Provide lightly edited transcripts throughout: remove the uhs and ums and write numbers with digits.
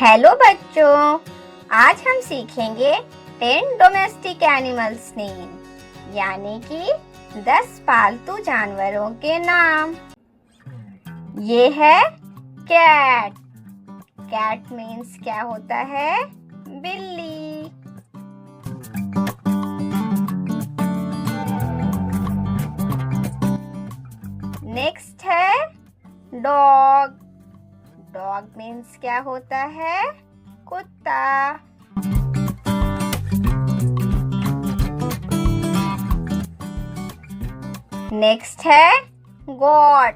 Hello बच्चों, आज हम सीखेंगे 10 डोमेस्टिक एनिमल्स नेम, यानी कि 10 पालतू जानवरों के नाम। ये है कैट। कैट मीन्स क्या होता है? बिल्ली। नेक्स्ट है डॉग। डॉग मीन्स क्या होता है? कुत्ता। नेक्स्ट है गोट।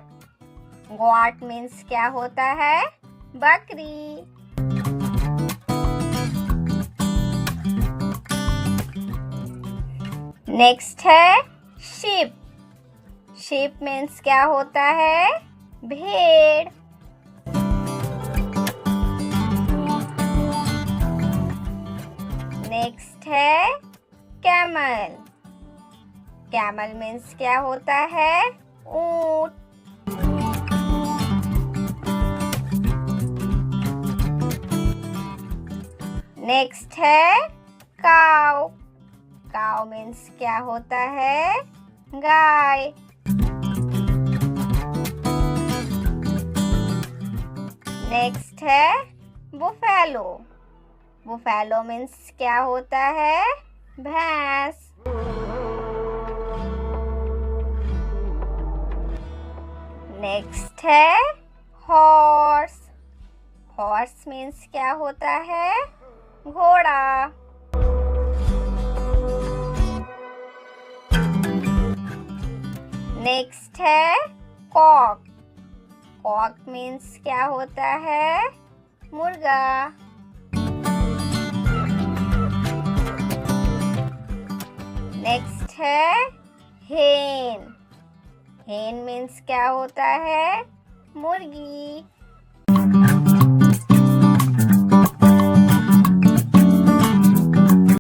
गोट मीन्स क्या होता है? बकरी। नेक्स्ट है शीप। शीप मीन्स क्या होता है? भेड़। नेक्स्ट है कैमल। कैमल मीन्स क्या होता है? ऊंट। नेक्स्ट है काऊ। काऊ मीन्स क्या होता है? गाय। नेक्स्ट है बुफेलो। बुफेलो मीन्स क्या होता है? भैंस। नेक्स्ट है हॉर्स। हॉर्स मीन्स क्या होता है? घोड़ा। नेक्स्ट है कॉक। कॉक मीन्स क्या होता है? मुर्गा। नेक्स्ट है हेन। हेन मीन्स क्या होता है? मुर्गी।